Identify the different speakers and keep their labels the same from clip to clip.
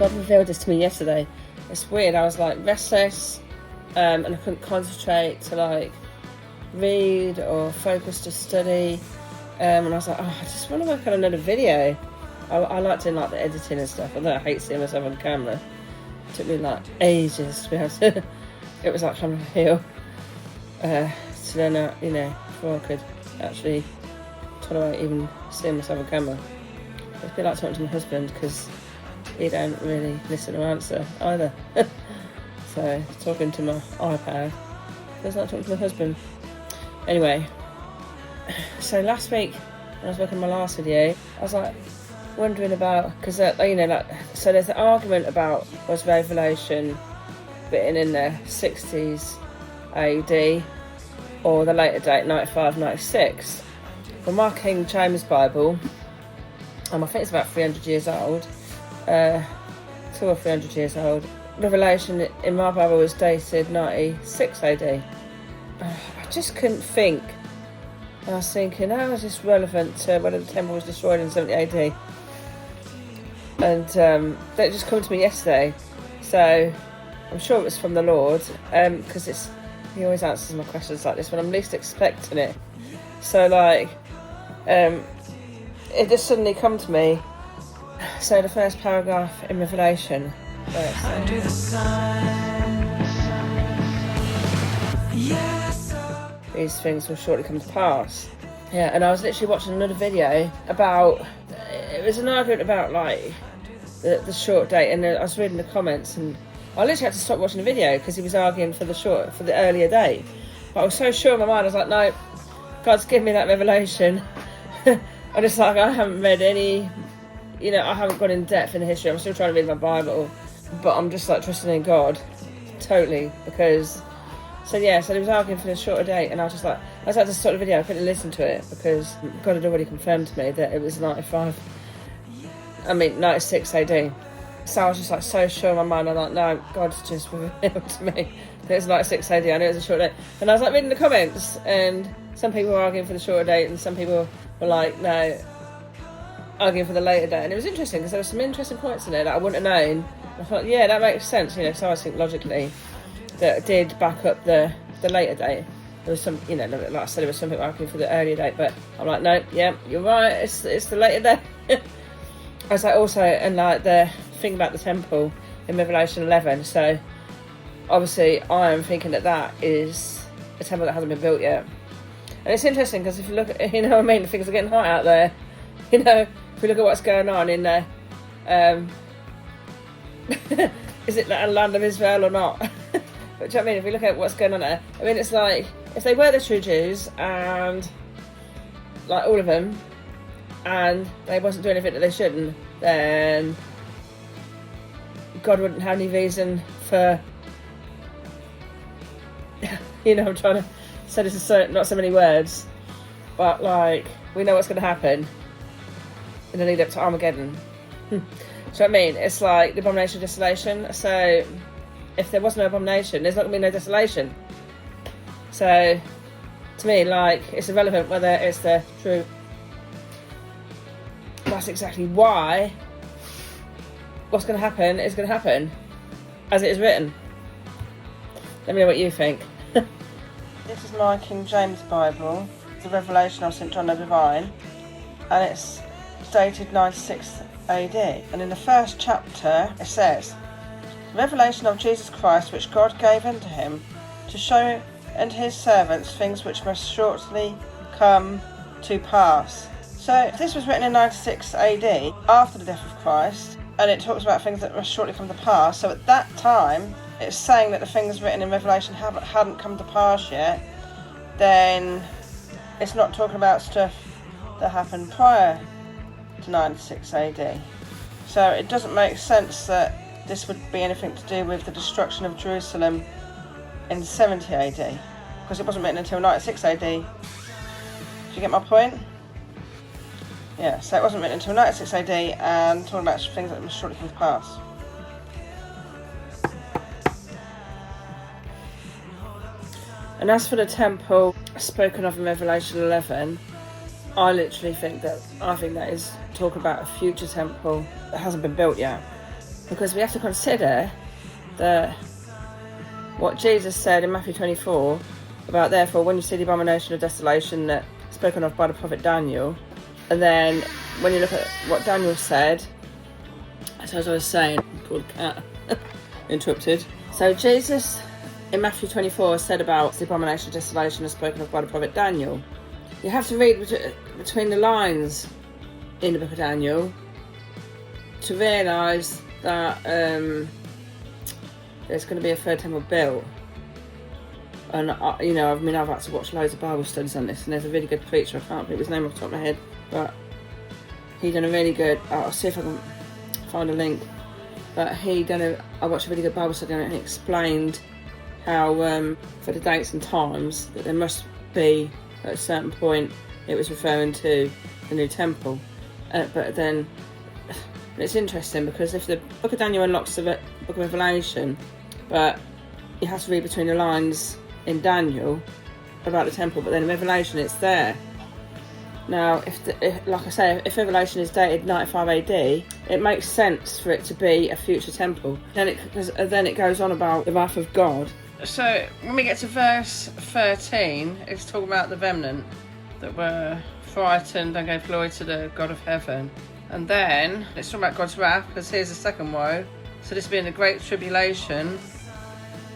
Speaker 1: God revealed this to me yesterday. It's weird. I was like restless, and I couldn't concentrate to like read or focus to study. And I was like, I just want to work on another video. I like doing like the editing and stuff. Although I hate seeing myself on camera. It took me like ages to be able to. It was like climbing a hill to learn out, before I could actually tolerate even seeing myself on camera. It's a bit like talking to my husband because he don't really listen or answer either. So talking to my iPad feels like talking to my husband. Anyway, so last week when I was working on my last video, I was like wondering about, because so there's an argument about was Revelation written in the 60s AD or the later date 95, 96. Well, my King James Bible, I think it's about 300 years old, 200 or 300 years old. Revelation in my Bible was dated 96 AD. I just couldn't think. I was thinking, how is this relevant to whether the temple was destroyed in 70 AD? And that just came to me yesterday. So I'm sure it was from the Lord, because he always answers my questions like this when I'm least expecting it. So it just suddenly come to me. So the first paragraph in Revelation, under the sun, yes, these things will shortly come to pass. Yeah, and I was literally watching another video about, it was an argument about like the short date, and I was reading the comments, and I literally had to stop watching the video because he was arguing for the earlier date. But I was so sure in my mind, I was like, no, God's given me that revelation. And it's like I haven't read any, I haven't gone in depth in the history. I'm still trying to read my Bible, but I'm just like trusting in God totally, because so he was arguing for the shorter date, and I was like, I had to stop the video. I couldn't listen to it because God had already confirmed to me that it was 96 AD. So I was just like so sure in my mind. I'm like, no, God's just revealed to me that it's 96 AD. I knew it was a short date, and I was like reading the comments, and some people were arguing for the shorter date, and some people were like, no, arguing for the later date. And it was interesting because there were some interesting points in there that I wouldn't have known. I thought, yeah, that makes sense, so I think logically that it did back up the later date. There was some, like I said, there was some people arguing for the earlier date, but I'm like, no, yeah, you're right, it's the later date. I was like, also, and like the thing about the temple in Revelation 11, so obviously I am thinking that is a temple that hasn't been built yet. And it's interesting because if you look at, things are getting hot out there. If we look at what's going on in there, is it a land of Israel or not? But do you know what I mean? If we look at what's going on there, it's like, if they were the true Jews, and like all of them, and they wasn't doing anything that they shouldn't, then God wouldn't have any reason for, I'm trying to say this is not so many words, but like, we know what's going to happen in the lead up to Armageddon. Do you know what I mean? It's like the abomination of desolation. So if there was no abomination, there's not going to be no desolation. So to me, like, it's irrelevant whether it's the true. That's exactly why what's going to happen is going to happen as it is written. Let me know what you think. This is my King James Bible, the Revelation of St John the Divine, and it's dated 96 AD. And in the first chapter it says, Revelation of Jesus Christ, which God gave unto him, to show unto his servants things which must shortly come to pass. So this was written in 96 AD, after the death of Christ, and it talks about things that must shortly come to pass. So at that time, it's saying that the things written in Revelation hadn't come to pass yet. Then it's not talking about stuff that happened prior to 96 AD. So it doesn't make sense that this would be anything to do with the destruction of Jerusalem in 70 AD, because it wasn't written until 96 AD. Do you get my point? Yeah, so it wasn't written until 96 AD, and talking about things that must shortly come to pass. And as for the temple spoken of in Revelation 11, I literally think that is talking about a future temple that hasn't been built yet. because we have to consider that what Jesus said in Matthew 24 about, therefore, when you see the abomination of desolation that spoken of by the prophet Daniel, and then when you look at what Daniel said, as I was saying, poor cat, interrupted. So Jesus in Matthew 24 said about the abomination of desolation as spoken of by the prophet Daniel. You have to read between the lines in the book of Daniel to realise that there's going to be a third temple built. And I've had to watch loads of Bible studies on this, and there's a really good preacher, I can't think of his name off the top of my head, but he done a really good, I'll see if I can find a link, but I watched a really good Bible study on it, and he explained how for the dates and times that there must be, at a certain point, it was referring to the new temple. But then it's interesting, because if the book of Daniel unlocks the book of Revelation, but you have to read between the lines in Daniel about the temple, but then in Revelation it's there. Now, like I say, if Revelation is dated 95 AD, it makes sense for it to be a future temple. Then it goes on about the wrath of God. So when we get to verse 13, it's talking about the remnant that were frightened and gave glory to the God of heaven. And then it's talking about God's wrath, because here's the second woe. So this being the great tribulation.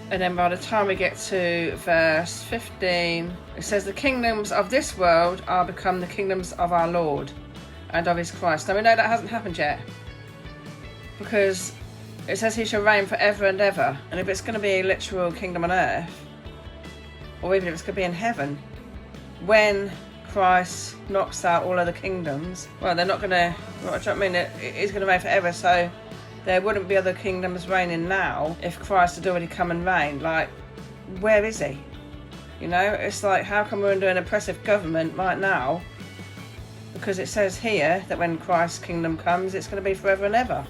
Speaker 1: And then by the time we get to verse 15, it says, the kingdoms of this world are become the kingdoms of our Lord and of his Christ. Now we know that hasn't happened yet, because it says he shall reign forever and ever. And if it's going to be a literal kingdom on earth, or even if it's going to be in heaven, when Christ knocks out all other kingdoms, well, they're not going to, he's going to reign forever, so there wouldn't be other kingdoms reigning now if Christ had already come and reigned. Like, where is he? It's like, how come we're under an oppressive government right now? Because it says here that when Christ's kingdom comes, it's going to be forever and ever.